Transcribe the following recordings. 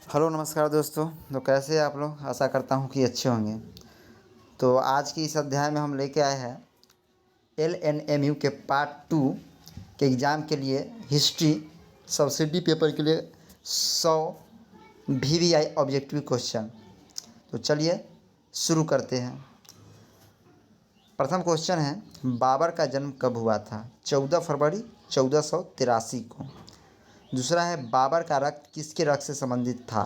Hello नमस्कार दोस्तों। तो कैसे हैं आप लोग? आशा करता हूँ कि अच्छे होंगे। तो आज की इस अध्याय में हम लेके आए हैं LNMU के पार्ट 2 के एग्ज़ाम के लिए हिस्ट्री सब्सिडी पेपर के लिए 100 VVI ऑब्जेक्टिव क्वेश्चन। तो चलिए शुरू करते हैं। प्रथम क्वेश्चन है, बाबर का जन्म कब हुआ था? 14 फरवरी 1483 को। दूसरा है, बाबर का रक्त किसके रक्त से संबंधित था?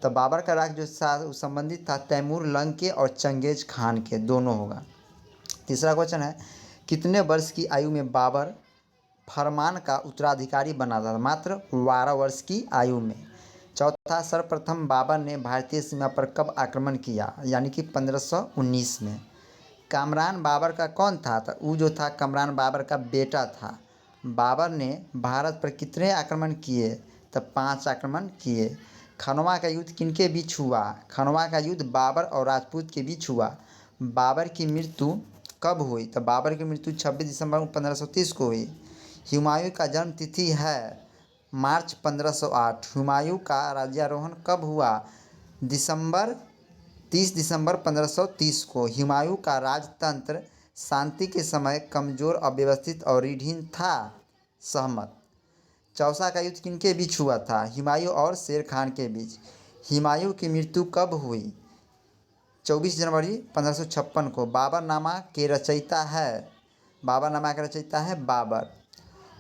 तो बाबर का राग जो संबंधित था तैमूर लंग के और चंगेज खान के, दोनों होगा। तीसरा क्वेश्चन है, कितने वर्ष की आयु में बाबर फरमान का उत्तराधिकारी बना था? मात्र 12 वर्ष की आयु में। चौथा, सर्वप्रथम बाबर ने भारतीय सीमा पर कब आक्रमण किया? यानी कि 1519 में। कामरान बाबर का कौन था? तो वो जो था कामरान बाबर का बेटा था। बाबर ने भारत पर कितने आक्रमण किए? तब 5 आक्रमण किए। खनवा का युद्ध किनके बीच हुआ? खनवा का युद्ध बाबर और राजपूत के बीच हुआ। बाबर की मृत्यु कब हुई? तो बाबर की मृत्यु 26 दिसंबर 1530 को हुई। हुमायूं का जन्म तिथि है मार्च 1508। हुमायूं का राज्यारोहण कब हुआ? दिसंबर 30 दिसंबर 1530 को। हुमायूं का राजतंत्र शांति के समय कमज़ोर, अव्यवस्थित और रीढ़हीन था। सहमत। चौसा का युद्ध किनके बीच हुआ था? हुमायूं और शेर खान के बीच। हुमायूं की मृत्यु कब हुई? 24 जनवरी 1556 को। बाबरनामा के रचयिता है? बाबरनामा का रचयिता है बाबर।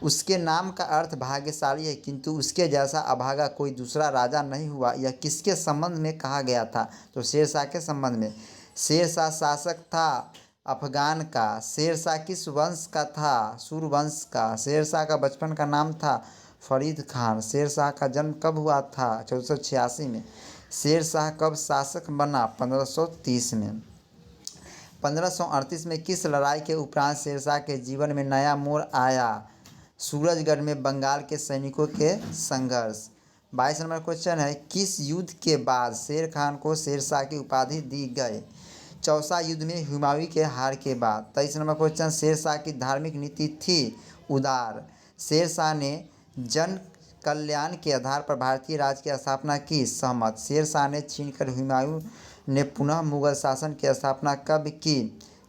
उसके नाम का अर्थ भाग्यशाली है, किंतु उसके जैसा अभागा कोई दूसरा राजा नहीं हुआ। यह किसके संबंध में कहा गया था? तो शेरशाह के संबंध में। शेरशाह शासक था अफगान का। शेरशाह किस वंश का था? सूरवंश का। शेरशाह का बचपन का नाम था फरीद खान। शेरशाह का जन्म कब हुआ था? 1486 में। शेरशाह कब शासक बना? 1530 में। 1538 में किस लड़ाई के उपरांत शेरशाह के जीवन में नया मोड़ आया? सूरजगढ़ में बंगाल के सैनिकों के संघर्ष। 22 नंबर क्वेश्चन है, किस युद्ध के बाद शेर खान को शेरशाह की उपाधि दी गई? चौसा युद्ध में हुमायूं के हार के बाद। 23 नंबर क्वेश्चन, शेरशाह की धार्मिक नीति थी उदार। शेरशाह ने जन कल्याण के आधार पर भारतीय राज्य की स्थापना की। सहमत। शेरशाह ने छीनकर हुमायूं ने पुनः मुगल शासन की स्थापना कब की?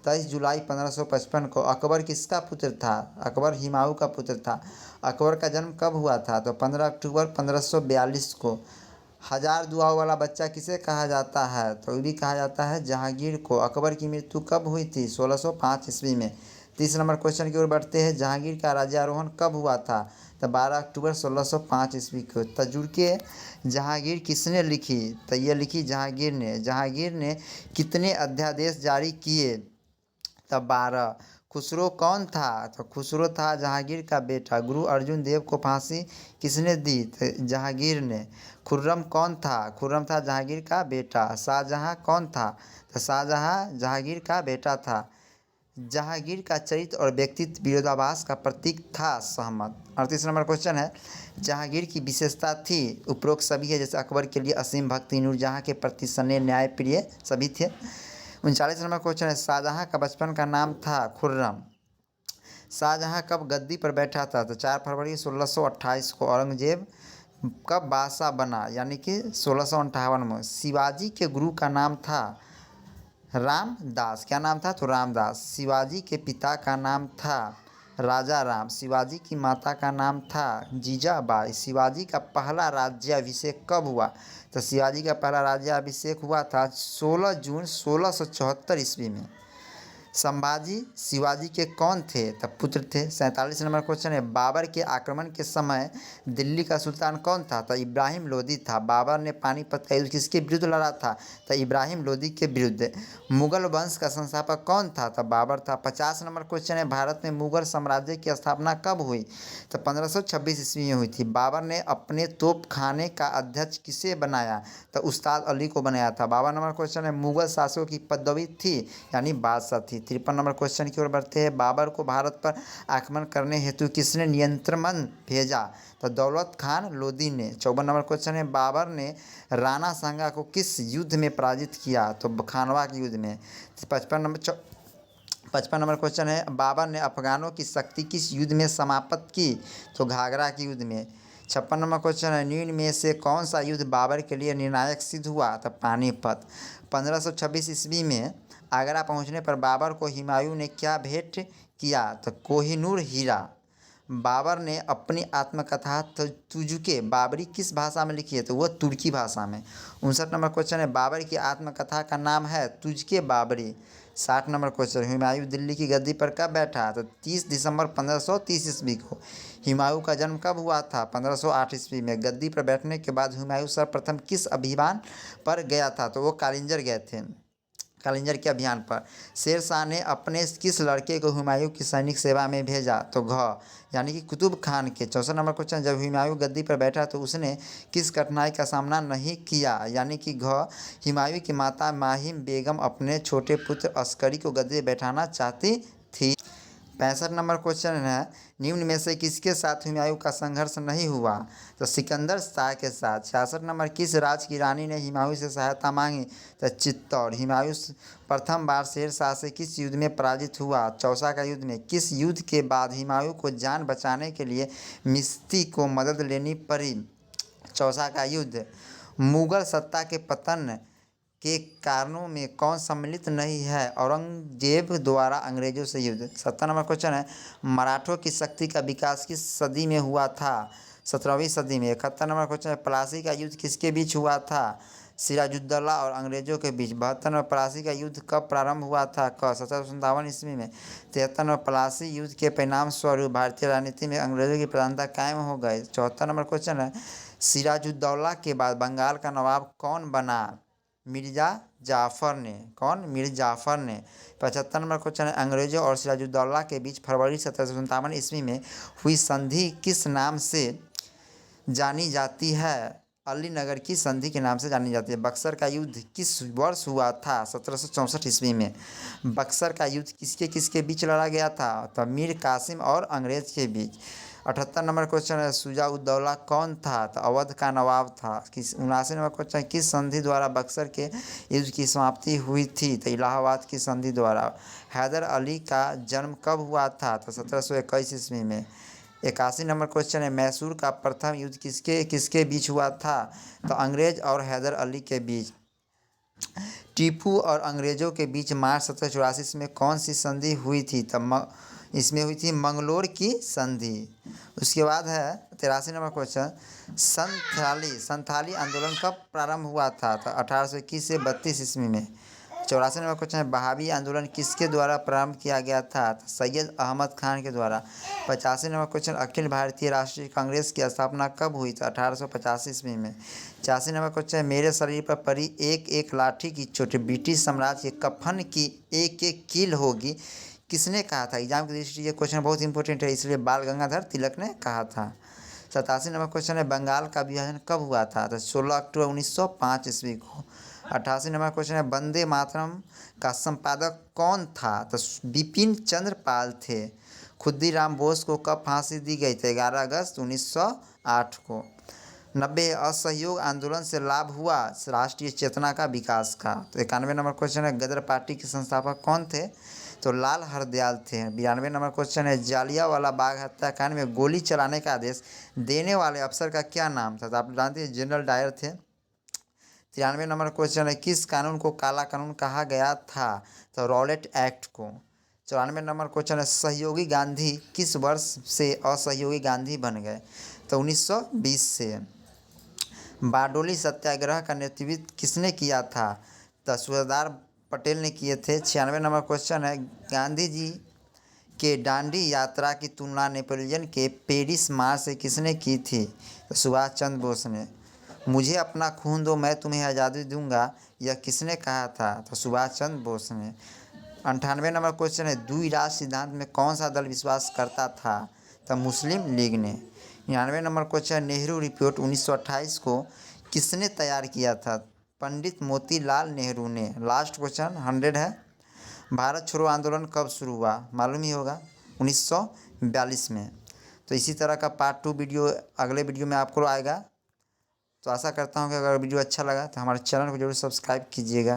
23 जुलाई 1555 को। अकबर किसका पुत्र था? अकबर हुमायूं का पुत्र था। अकबर का जन्म कब हुआ था? तो 15 अक्टूबर 1542 को। हजार दुआओं वाला बच्चा किसे कहा जाता है? तो ये भी कहा जाता है जहांगीर को। अकबर की मृत्यु कब हुई थी? 1605 ईस्वी में। 30 नंबर क्वेश्चन की ओर बढ़ते हैं, जहांगीर का राज्यारोहण कब हुआ था? तो 12 अक्टूबर 1605 ईस्वी को। तजुर्के जहांगीर किसने लिखी? तो ये लिखी जहांगीर ने। जहांगीर ने कितने अध्यादेश जारी किए? तब 12। खुसरो कौन था? तो खुसरो था जहांगीर का बेटा। गुरु अर्जुन देव को फांसी किसने दी? तो जहांगीर ने। खुर्रम कौन था? खुर्रम था जहांगीर का बेटा। शाहजहां कौन था? तो शाहजहां जहांगीर का बेटा था। जहांगीर का चरित्र और व्यक्तित्व विरोधाभास का प्रतीक था। सहमत। 38 नंबर क्वेश्चन है, जहांगीर की विशेषता थी? उपरोक्त सभी है, जैसे अकबर के लिए असीम भक्ति, नूरजहां के प्रति स्नेह, न्यायप्रिय, सभी थे। 39 नंबर क्वेश्चन है, शाहजहां का बचपन का नाम था खुर्रम। शाहजहां कब गद्दी पर बैठा था? तो 4 फरवरी 1628 को। औरंगजेब कब बादशाह बना? यानी कि 1658 में। शिवाजी के गुरु का नाम था रामदास। क्या नाम था? तो रामदास। शिवाजी के पिता का नाम था राजा राम। शिवाजी की माता का नाम था जीजाबाई। शिवाजी का पहला राज्याभिषेक कब हुआ? तो शिवाजी का पहला राज्याभिषेक हुआ था 16 जून 1674 ईस्वी में। संभाजी शिवाजी के कौन थे? तब पुत्र थे। 47 नंबर क्वेश्चन है, बाबर के आक्रमण के समय दिल्ली का सुल्तान कौन था? तो इब्राहिम लोदी था। बाबर ने पानीपत का युद्ध किसके विरुद्ध लड़ा था? तो इब्राहिम लोदी के विरुद्ध। मुगल वंश का संस्थापक कौन था? तो बाबर था। 50 नंबर क्वेश्चन है, भारत में मुगल साम्राज्य की स्थापना कब हुई? तो 1526 ईस्वी में हुई थी। बाबर ने अपने तोप खाने का अध्यक्ष किसे बनाया? तो उस्ताद अली को बनाया था। 52 नंबर क्वेश्चन है, मुगल शासकों की पदवी थी? यानी बादशाह थी। 53 नंबर क्वेश्चन की ओर बढ़ते हैं, बाबर को भारत पर आक्रमण करने हेतु किसने नियंत्रण भेजा? तो दौलत खान लोदी ने। 54 नंबर क्वेश्चन है, बाबर ने राणा सांगा को किस युद्ध में पराजित किया? तो खानवा के युद्ध में। 55 नंबर क्वेश्चन है, बाबर ने अफगानों की शक्ति किस युद्ध में समाप्त की? तो घाघरा के युद्ध में। 56 नंबर क्वेश्चन है, निम्न में से कौन सा युद्ध बाबर के लिए निर्णायक सिद्ध हुआ? तो पानीपत। 1526 ईस्वी में आगरा पहुंचने पर बाबर को हुमायूं ने क्या भेंट किया? तो कोहिनूर हीरा। बाबर ने अपनी आत्मकथा तुजुके बाबरी किस भाषा में लिखी है? तो वह तुर्की भाषा में। 59 नंबर क्वेश्चन है, बाबर की आत्मकथा का नाम है तुजुके बाबरी। 60 नंबर क्वेश्चन, हुमायूं दिल्ली की गद्दी पर कब बैठा? तो 30 दिसंबर 1530 ईस्वी को। हुमायूं का जन्म कब हुआ था? 1508 ईस्वी में। गद्दी पर बैठने के बाद हुमायूं सर्वप्रथम किस अभियान पर गया था? तो वो कालिंजर गए थे, कालिंजर के अभियान पर। शेर शाह ने अपने किस लड़के को हुमायूं की सैनिक सेवा में भेजा? तो यानी कि कुतुब खान के। 64 नंबर क्वेश्चन, जब हुमायूं गद्दी पर बैठा तो उसने किस कठिनाई का सामना नहीं किया? यानी कि हुमायूं की माता माहिम बेगम अपने छोटे पुत्र अस्करी को गद्दी पर बैठाना चाहती थी। 65 नंबर क्वेश्चन है, निम्न में से किसके साथ हुमायूं का संघर्ष नहीं हुआ? तो सिकंदर शाह के साथ। 66 नंबर, किस राज्य की रानी ने हुमायूं से सहायता मांगी? तो चित्तौड़। हुमायूं प्रथम बार शेर शाह से किस युद्ध में पराजित हुआ? चौसा का युद्ध में। किस युद्ध के बाद हुमायूं को जान बचाने के लिए मिस्ती को मदद लेनी पड़ी? चौसा का युद्ध। मुगल सत्ता के पतन के कारणों में कौन सम्मिलित नहीं है? औरंगजेब द्वारा अंग्रेजों से युद्ध। 70 नंबर क्वेश्चन है, मराठों की शक्ति का विकास किस सदी में हुआ था? 17वीं सदी में। 71 नंबर क्वेश्चन है, प्लासी का युद्ध किसके बीच हुआ था? सिराजुद्दौला और अंग्रेजों के बीच। 72 नंबर, प्लासी का युद्ध कब प्रारंभ हुआ था? 1757 ईस्वी में। 73 नंबर, प्लासी युद्ध के परिणाम स्वरूप भारतीय राजनीति में अंग्रेजों की प्रधानता कायम हो गई। 74 नंबर क्वेश्चन है, सिराजुद्दौला के बाद बंगाल का नवाब कौन बना? मिर्ज़ा जाफ़र ने। कौन? मीर जाफ़र ने। 75 नंबर क्वेश्चन है, अंग्रेजों और सिराजुद्दौला के बीच फरवरी 1757 ईस्वी में हुई संधि किस नाम से जानी जाती है? अलीनगर की संधि के नाम से जानी जाती है। बक्सर का युद्ध किस वर्ष हुआ था? 1764 ईस्वी में। बक्सर का युद्ध किसके किसके बीच लड़ा गया था? तो मीर कासिम और अंग्रेज के बीच। 78 नंबर क्वेश्चन है, शुजा-उद-दौला कौन था? तो अवध का नवाब था। 79 नंबर क्वेश्चन, किस संधि द्वारा बक्सर के युद्ध की समाप्ति हुई थी? तो इलाहाबाद की संधि द्वारा। हैदर अली का जन्म कब हुआ था? तो 1721 ईस्वी में। 81 नंबर क्वेश्चन है, मैसूर का प्रथम युद्ध किसके किसके बीच हुआ था? तो अंग्रेज और हैदर अली के बीच। टीपू और अंग्रेजों के बीच मार्च 1784 में कौन सी संधि हुई थी? तो इसमें हुई थी मंगलोर की संधि। उसके बाद है 83 नंबर क्वेश्चन, संथाली आंदोलन कब प्रारंभ हुआ था? तो 1821 से 32 ईस्वी में। 84 नंबर क्वेश्चन है, बहावी आंदोलन किसके द्वारा प्रारंभ किया गया था? तो सैयद अहमद खान के द्वारा। 85 नंबर क्वेश्चन, अखिल भारतीय राष्ट्रीय कांग्रेस की स्थापना कब हुई? तो 1885 ईस्वी में। 86 नंबर क्वेश्चन, मेरे शरीर पर पड़ी एक एक लाठी की चोट ब्रिटिश साम्राज्य के कफन की एक एक कील होगी, किसने कहा था? एग्जाम की दृष्टि ये क्वेश्चन बहुत इंपॉर्टेंट है, इसलिए बाल गंगाधर तिलक ने कहा था। 87 नंबर क्वेश्चन है, बंगाल का विभाजन कब हुआ था? तो 16 अक्टूबर 1905 ईस्वी को। 88 नंबर क्वेश्चन है, वंदे मातरम का संपादक कौन था? तो बिपिन चंद्र पाल थे। खुद्दीराम बोस को कब फांसी दी गई थी? 11 अगस्त 1908 को। 90, असहयोग आंदोलन से लाभ हुआ राष्ट्रीय चेतना का विकास का। तो 91 नंबर क्वेश्चन है, गदर पार्टी के संस्थापक कौन थे? तो लाल हरदयाल थे। 92 नंबर क्वेश्चन है, जालियांवाला बाग हत्याकांड में गोली चलाने का आदेश देने वाले अफसर का क्या नाम था? तो आप जानते हैं जनरल डायर थे। 93 नंबर क्वेश्चन है, किस कानून को काला कानून कहा गया था? तो रॉलेट एक्ट को। 94 नंबर क्वेश्चन है, सहयोगी गांधी किस वर्ष से असहयोगी गांधी बन गए? तो 1920 से। बारडोली सत्याग्रह का नेतृत्व किसने किया था? तो सरदार पटेल ने किए थे। 96 नंबर क्वेश्चन है, गांधी जी के दांडी यात्रा की तुलना नेपोलियन के पेरिस मार्च से किसने की थी? तो सुभाष चंद्र बोस ने। मुझे अपना खून दो, मैं तुम्हें आज़ादी दूंगा, यह किसने कहा था? तो सुभाष चंद्र बोस ने। 98 नंबर क्वेश्चन है, द्विराष्ट्र सिद्धांत में कौन सा दल विश्वास करता था? तो मुस्लिम लीग ने। 99 नंबर क्वेश्चन, नेहरू रिपोर्ट 1928 को किसने तैयार किया था? पंडित मोतीलाल नेहरू ने। लास्ट क्वेश्चन 100 है, भारत छोड़ो आंदोलन कब शुरू हुआ? मालूम ही होगा, 1942 में। तो इसी तरह का पार्ट 2 वीडियो अगले वीडियो में आपको आएगा। तो आशा करता हूँ कि अगर वीडियो अच्छा लगा तो हमारे चैनल को जरूर सब्सक्राइब कीजिएगा।